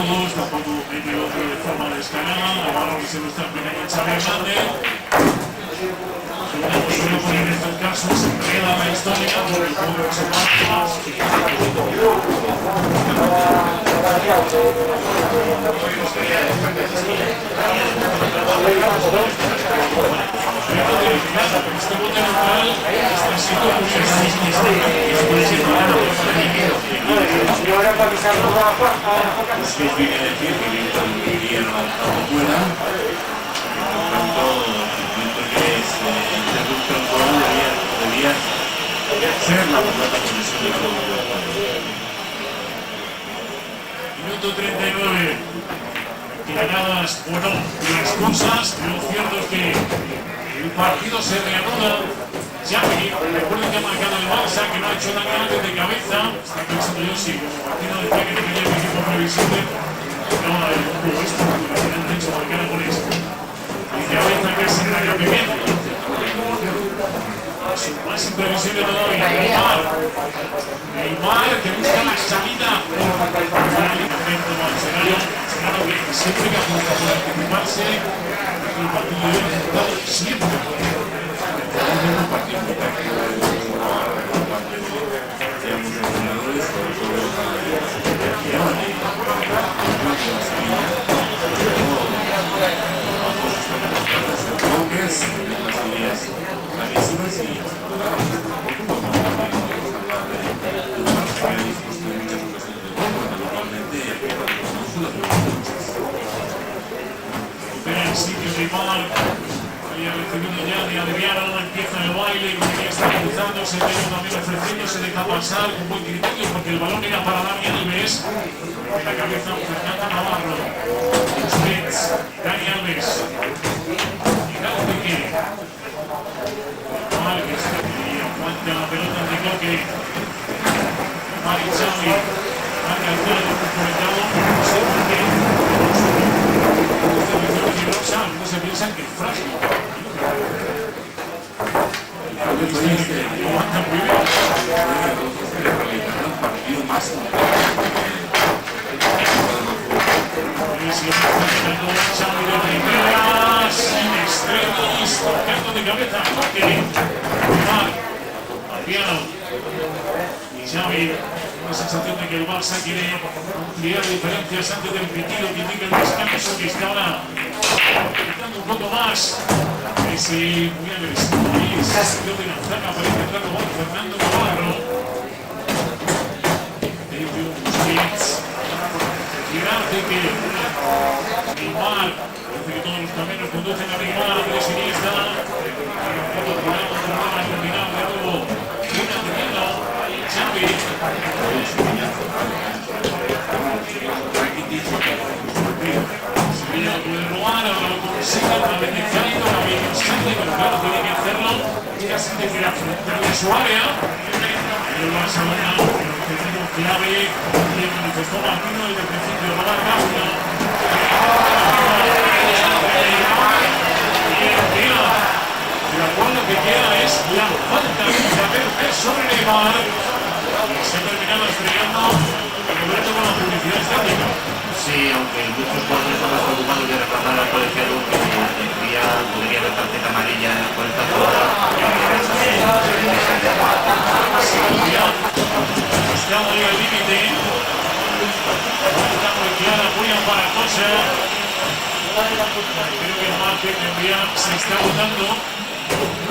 todos, tampoco mete otro de forma descarada, el balón que se lo está pegando Xavi Hernández. Como suele poner en estos casos, se queda la historia por el juego de Sebastián. Este bote neutral está siendo Usted viene a decir que Víctor iría lanzado fuera, por tanto, el que es interruptor gol debía ser la completa conexión de la Minuto 39. Ganadas o no las cosas, lo cierto es que el partido se reanuda. Xavi, recuerden que ha marcado el Barça, que no ha hecho daño antes de cabeza. Está pensando yo si como partido decía que tenía un equipo previsible. No, el juego esto, porque le han hecho marcar goles. Y cabeza que es el año que viene. Más imprevisible todavía. Neymar que busca la salida por el intento Marcelo. Claro que siempre que apunta por anticiparse, el partido de resultado siempre. Pero sí que Neymar había recibido ya de Adriano, empieza el baile, y está cruzándose, pero también ofreciéndose, deja pasar con buen criterio porque el balón era para Dani Alves. En la cabeza Fernando Navarro, Busquets, Dani Alves. Y claro que Neymar que está aquí, aguanta la pelota de toque. Mari Xavi, marca el cuadro comentado, no sé por qué. No se piensan que es frágil. Aguanta muy bien. Un partido más Xavi de primeras, sin extremis, tocando de cabeza, toque. Marciano. Y Xavi, una sensación de que el Barça quiere ampliar diferencias antes del pitido que indica el descanso, que está ahora quitando un poco más. Ese muy agresivo ahí, ese sitio de la zaga para intentar robar Fernando Navarro. David Busquets. Girarte que Neymar, parece que todos los caminos conducen a Neymar, Andrés Iniesta. Un poco tirado, a terminar de nuevo. Una teniendo Xavi. Sevilla lo puede robar, ahora lo consigue, otra vez de Caído, ahora bien Sánchez, pero claro, tiene que hacerlo casi de que afrontarle su área. El Barça gana, el objetivo clave, que manifestó Martino desde el principio, robar rápido. Pero igual lo que queda es la falta de Valverde sobre Neymar. Se ha terminado estrellando Roberto con la publicidad estática. Sí, aunque muchos jugadores estaban preocupados de reclamar al colegiado que podría haber tarjeta amarilla por esta jugada. Estamos ahí al límite. Está muy clara, muy aparatosa. Creo que el margen de enviar se está votando.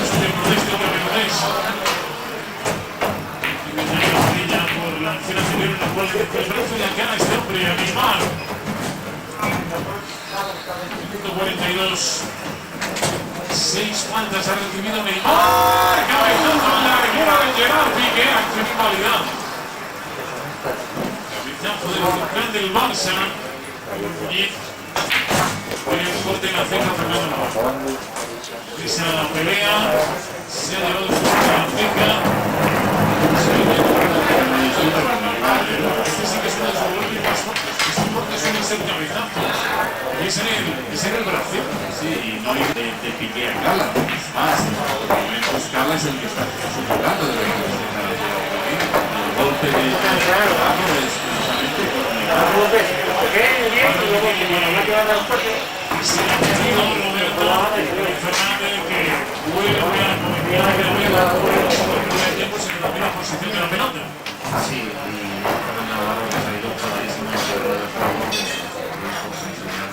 Este protesto que Menudés. Amarilla por la acción anterior en la cual el brazo de la cara a este hombre, a Neymar. 42. 6 faltas ha recibido Neymar. Cabezazo en la arriba de Gerard Piqué. Acción invalidada. Cabezazo del central del Barça. Y el corte en la ceja Fernando Navarro. Esa pelea se ha llevado el corte en la ceja. Este sí que es uno de sus golpes más fuertes. Este corte suele ser cabezazo. Es en el brazo. Sí, y no hay de Piqué a Gala. Es más, por momentos Gala es el que está soportando de la el golpe de Navarro es precisamente por Neymar. Se ha tenido Roberto Fernández, que vuelve a comentar que el tiempo se queda en la posición de la pelota. Sí, y Carlos Navarro que ha salido clarísimo de juego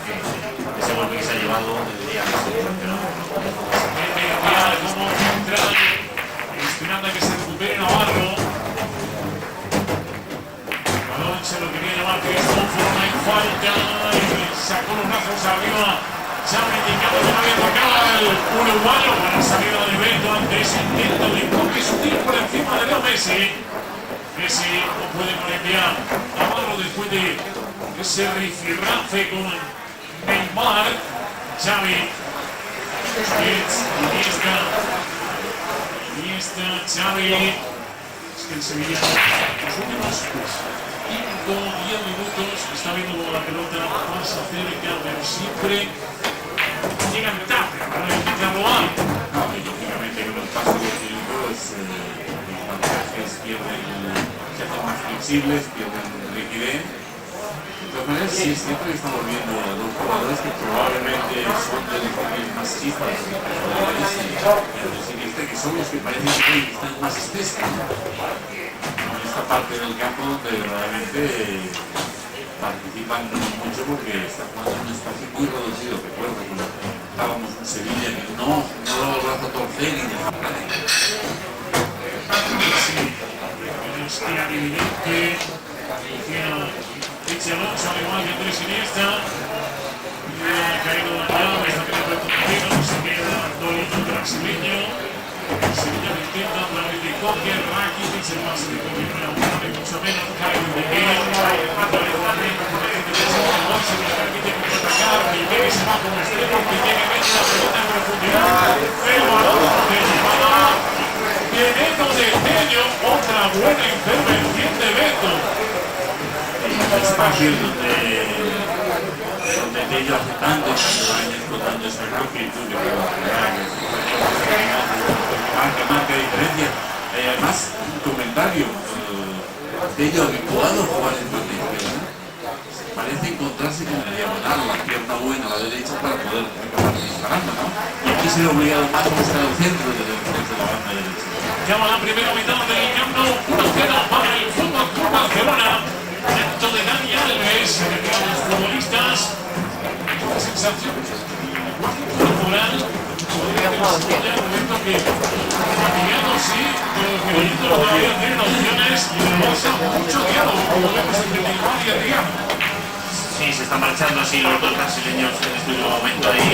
que ese golpe que se ha llevado debería ser sancionado. Como central, esperando a que se recupere Navarro. Balón se lo quería llevar Cristóforo, no hay falta, y sacó los brazos arriba. Xavi indicando que no había tocado al uruguayo para salida de Beto ante ese intento de toque sutil por encima de Leo Messi. Messi no puede conectar Navarro después de ese rifirrafe con Neymar. Xavi, Iniesta, Xavi. Es que el Sevilla los últimos 5 o 10 minutos está viendo como la pelota pasa cerca, pero siempre llegan tarde para intentarlo mal. No, y lógicamente con el paso del tiempo los marcajes pierden, se hacen más flexibles, pierden rigidez. De todas maneras, sí es cierto que estamos viendo a dos jugadores que probablemente son de los que tienen más chispas y que son los que parecen que están más espesos en esta parte del campo donde verdaderamente participan mucho porque está jugando en un espacio muy reducido. Recuerdo que estábamos en Sevilla que no lo brazo torcer y de Es que evidente Richie Alonso, al igual que Andrés Iniesta, ha caído dañado, está quedando retorcido, se queda Dolito brasileño. Sevilla lo intenta a través de Coque, Rakitic, el pase de Coque no era ni mucho menos, cae de Miguel, otra vez también con el de Sevilla que permite contraatacar, Miguel se va como extremo, Miguel mete la pelota en profundidad, el balón de llevada de Beto de Tello, otra buena intervención de Beto. Espacio donde Tello hace tanto daño explotando ese bloque y tú que marca diferencia. Además, un comentario, Tello habituado a jugar en parte izquierda, parece encontrarse con la diagonal, la pierna buena a la derecha para poder acabar disparando, ¿no? Y aquí se le ha obligado más a buscar el centro de la banda derecha. Llama la primera mitad del Camp Nou, 1-0 para el Fútbol Club Barcelona. Dentro de Dani Alves, entre los futbolistas, la sensación corporal podría desarrollar un momento que Miguel sí, pero que Benito todavía tienen opciones y le pasa mucho diálogo, como vemos entre Neymar y Adrián. sí, se están marchando así los dos brasileños en este último momento ahí.